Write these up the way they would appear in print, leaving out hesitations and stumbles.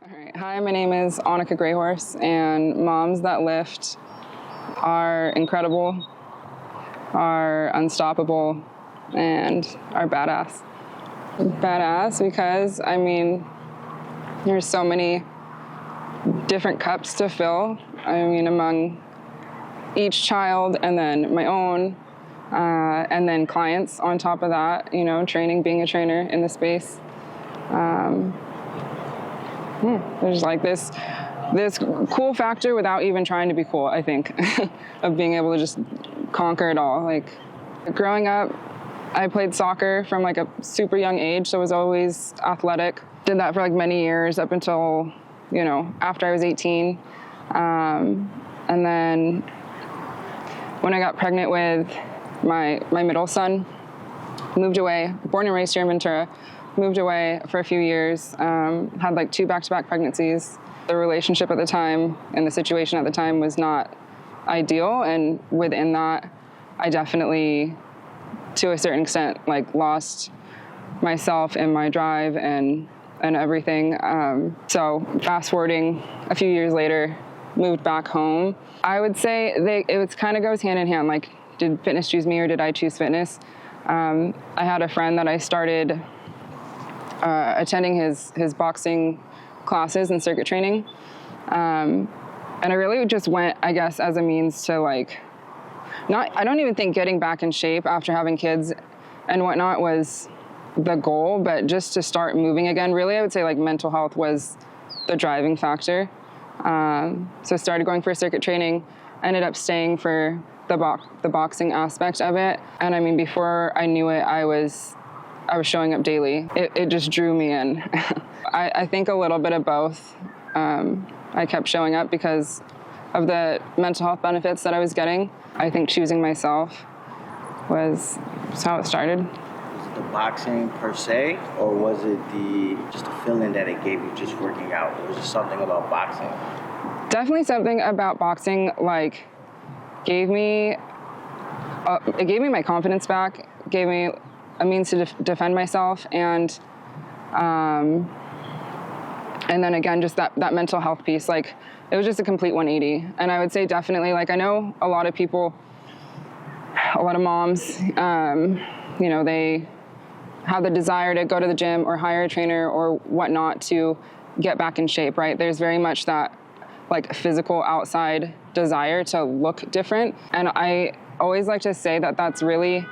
All right. Hi, my name is Anika Greyhorse, and moms that lift are incredible, are unstoppable, and are badass. Badass because, there's so many different cups to fill. Among each child and then my own, and then clients on top of that, being a trainer in the space. There's like this cool factor without even trying to be cool, I think, of being able to just conquer it all. Like growing up, I played soccer from like a super young age, so I was always athletic. Did that for like many years up until, after I was 18. And then when I got pregnant with my middle son, moved away, born and raised here in Ventura, moved away for a few years, had like 2 back-to-back pregnancies. The relationship at the time and the situation at the time was not ideal, and within that, I definitely, to a certain extent, like lost myself and my drive and everything. So fast forwarding a few years later, moved back home. I would say it kind of goes hand in hand. Like, did fitness choose me or did I choose fitness? I had a friend that I started attending his boxing classes and circuit training. And I really just went, I guess, as a means to I don't even think getting back in shape after having kids and whatnot was the goal, but just to start moving again. Really, I would say like mental health was the driving factor. So started going for circuit training, ended up staying for the boxing aspect of it. And before I knew it, I was showing up daily. It just drew me in. I think a little bit of both. I kept showing up because of the mental health benefits that I was getting. I think choosing myself was how it started. Was it the boxing per se, or was it just the feeling that it gave you just working out? Or was it something about boxing? Definitely something about boxing, gave me my confidence back, gave me a means to defend myself, and then again, just that mental health piece, it was just a complete 180. And I would say definitely, I know a lot of people, a lot of moms, they have the desire to go to the gym or hire a trainer or whatnot to get back in shape, right? There's very much that physical outside desire to look different. And I always like to say that that's really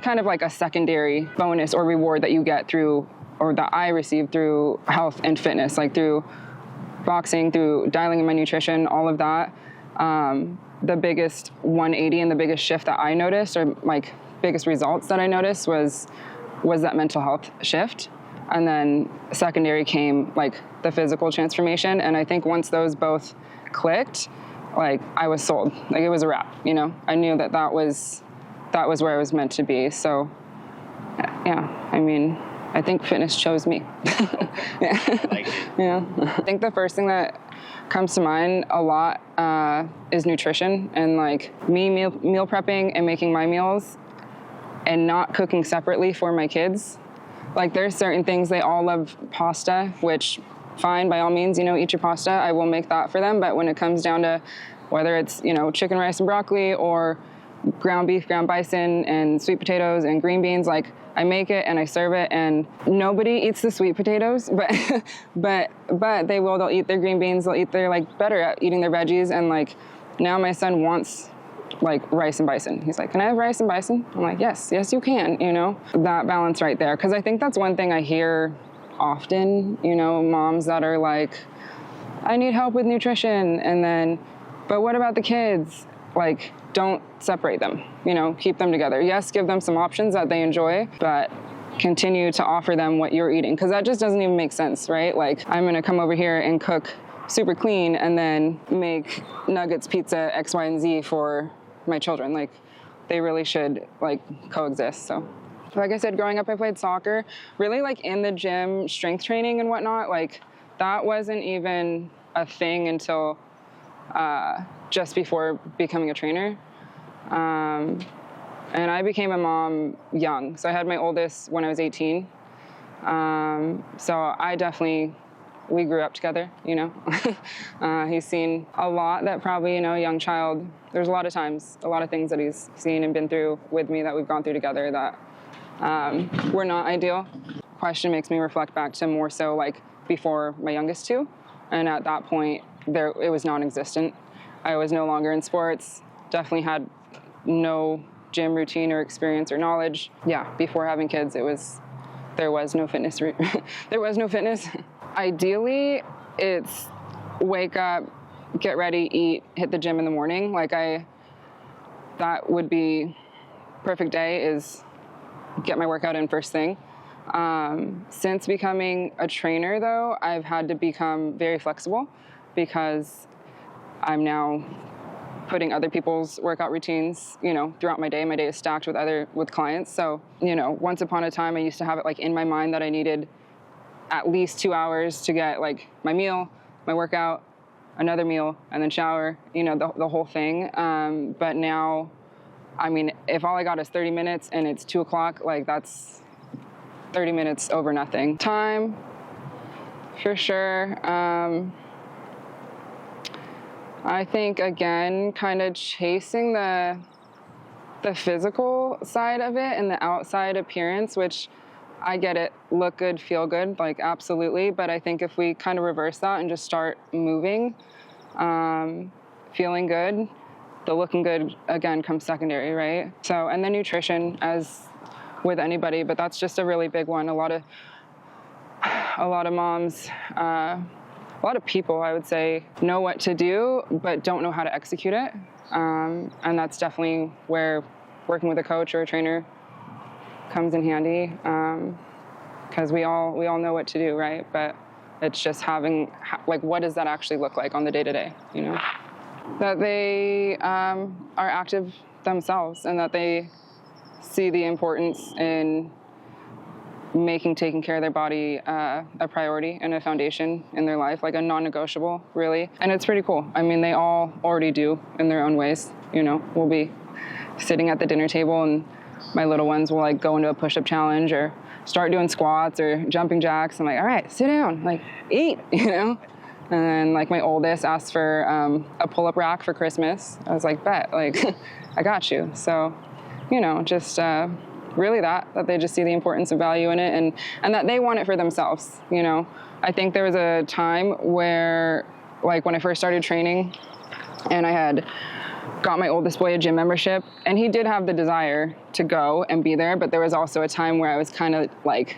kind of like a secondary bonus or reward that you get through, or that I received through health and fitness, through boxing, through dialing in my nutrition, all of that. The biggest 180 and the biggest shift that I noticed, or biggest results that I noticed was that mental health shift. And then secondary came the physical transformation. And I think once those both clicked, I was sold. It was a wrap, I knew that was where I was meant to be. So yeah, I think fitness chose me. Yeah. I like it. Yeah. I think the first thing that comes to mind a lot is nutrition, and me meal prepping and making my meals and not cooking separately for my kids. There's certain things, they all love pasta, which fine, by all means, eat your pasta. I will make that for them. But when it comes down to whether it's, chicken, rice, and broccoli, or ground beef, ground bison, and sweet potatoes and green beans, I make it and I serve it, and nobody eats the sweet potatoes, but they will. They'll eat their green beans. They'll eat their better at eating their veggies. And now my son wants rice and bison. He's like, "Can I have rice and bison?" I'm like, yes, you can. That balance right there, because I think that's one thing I hear often. Moms that are like, "I need help with nutrition," and then, but what about the kids? Don't separate them, keep them together. Yes, give them some options that they enjoy, but continue to offer them what you're eating, because that just doesn't even make sense, right? I'm going to come over here and cook super clean and then make nuggets, pizza, X, Y, and Z for my children. They really should coexist. So like I said, growing up, I played soccer. Really in the gym, strength training and whatnot, that wasn't even a thing until just before becoming a trainer. And I became a mom young. So I had my oldest when I was 18. So I definitely we grew up together, He's seen a lot that probably, a young child, there's a lot of times, a lot of things that he's seen and been through with me that we've gone through together that were not ideal. Question makes me reflect back to more so like before my youngest two. And at that point, it was non-existent. I was no longer in sports, definitely had no gym routine or experience or knowledge. Yeah, before having kids, there was no fitness. There was no fitness. Ideally, it's wake up, get ready, eat, hit the gym in the morning. That would be perfect day, is get my workout in first thing. Since becoming a trainer, though, I've had to become very flexible because I'm now putting other people's workout routines, throughout my day. My day is stacked with clients. So, once upon a time, I used to have it like in my mind that I needed at least 2 hours to get like my meal, my workout, another meal, and then shower, the whole thing. But now, I mean, if all I got is 30 minutes and it's 2 o'clock, like that's 30 minutes over nothing. Time, for sure. I think, again, kind of chasing the physical side of it and the outside appearance, which I get it, look good, feel good, like absolutely. But I think if we kind of reverse that and just start moving, feeling good, the looking good, again, comes secondary, right? So, and then nutrition, as with anybody, but that's just a really big one. A lot of moms, a lot of people, I would say, know what to do, but don't know how to execute it. And that's definitely where working with a coach or a trainer comes in handy, because we all know what to do, right? But it's just having, what does that actually look like on the day-to-day, That they are active themselves and that they see the importance in taking care of their body a priority and a foundation in their life, like a non-negotiable, really. And it's pretty cool. I mean, they all already do in their own ways. We'll be sitting at the dinner table and my little ones will like go into a push-up challenge or start doing squats or jumping jacks. I'm like, all right, sit down, like eat, And then like my oldest asked for a pull-up rack for Christmas. I was like, bet, like I got you. So, just really that they just see the importance of value in it and that they want it for themselves. I think there was a time where, like when I first started training and I had got my oldest boy a gym membership, and he did have the desire to go and be there, but there was also a time where I was kind of like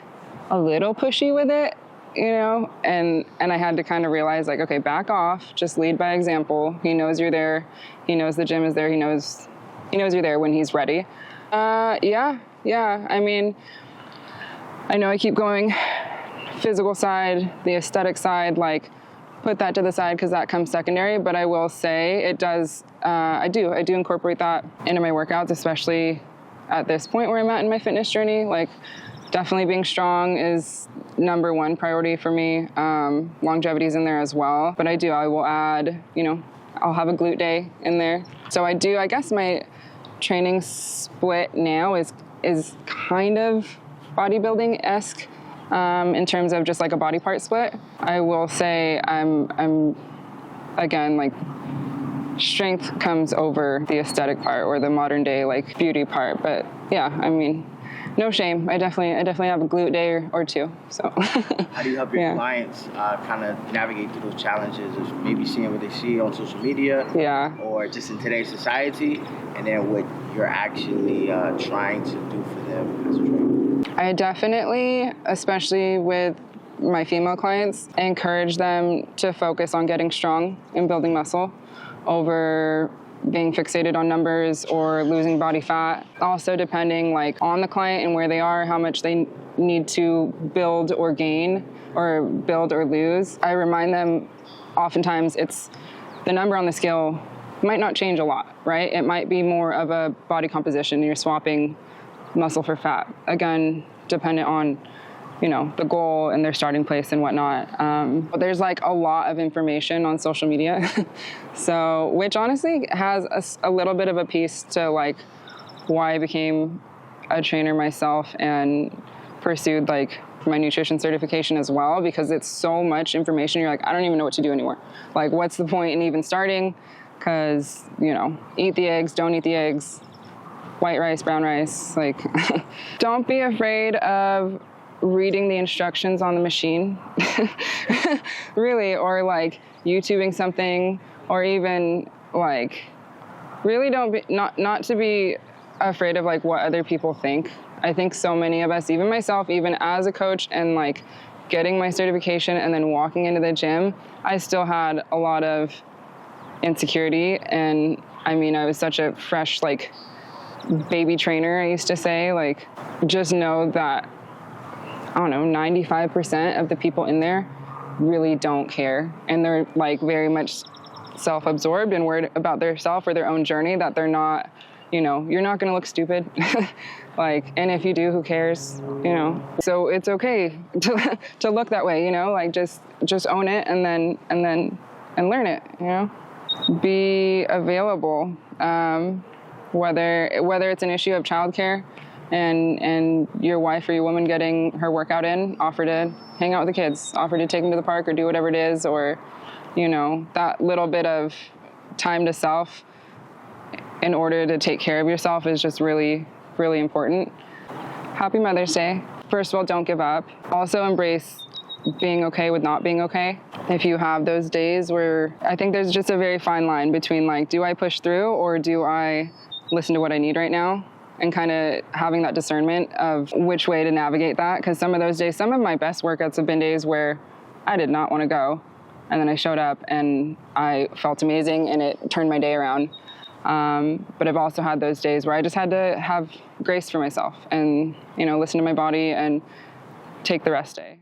a little pushy with it, and I had to kind of realize, like, okay, back off, just lead by example. He knows you're there. He knows the gym is there. He knows you're there when he's ready. Yeah. I mean, I know I keep going physical side, the aesthetic side, like put that to the side because that comes secondary. But I will say it does, I do incorporate that into my workouts, especially at this point where I'm at in my fitness journey. Like definitely being strong is number one priority for me. Longevity is in there as well. But I will add, I'll have a glute day in there. So I guess my training split now is kind of bodybuilding-esque in terms of just like a body part split. I will say I'm again, like strength comes over the aesthetic part or the modern day like beauty part. But yeah, I mean, no shame. I definitely have a glute day or two. So how do you help your clients kind of navigate through those challenges of maybe seeing what they see on social media, or just in today's society, and then what you're actually trying to do for them as a trainer? I definitely, especially with my female clients, encourage them to focus on getting strong and building muscle over being fixated on numbers or losing body fat. Also depending like on the client and where they are, how much they need to build or gain or build or lose. I remind them oftentimes it's the number on the scale might not change a lot, right? It might be more of a body composition. You're swapping muscle for fat. Again, dependent on the goal and their starting place and whatnot. But there's like a lot of information on social media. So, which honestly has a little bit of a piece to like why I became a trainer myself and pursued like for my nutrition certification as well, because it's so much information. You're like, I don't even know what to do anymore. Like, what's the point in even starting? Because, you know, eat the eggs, don't eat the eggs, white rice, brown rice. Like, don't be afraid of reading the instructions on the machine, really, or like YouTubing something, or even like, really don't be, not to be afraid of like what other people think. I think so many of us, even myself, even as a coach and like getting my certification and then walking into the gym, I still had a lot of insecurity. And I mean, I was such a fresh, like, baby trainer, I used to say. Like, just know that, I don't know, 95% of the people in there really don't care. And they're like very much self-absorbed and worried about their self or their own journey, that they're not, you know, you're not going to look stupid. Like, and if you do, who cares, you know? So it's okay to look that way, you know, like just own it and learn it, you know? Be available, whether it's an issue of childcare and your wife or your woman getting her workout in, offer to hang out with the kids, offer to take them to the park or do whatever it is, or, you know, that little bit of time to self in order to take care of yourself is just really, really important. Happy Mother's Day. First of all, don't give up. Also embrace being okay with not being okay. If you have those days where, I think there's just a very fine line between like, do I push through or do I listen to what I need right now? And kind of having that discernment of which way to navigate that. Because some of those days, some of my best workouts have been days where I did not want to go. And then I showed up and I felt amazing and it turned my day around. But I've also had those days where I just had to have grace for myself and, you know, listen to my body and take the rest day.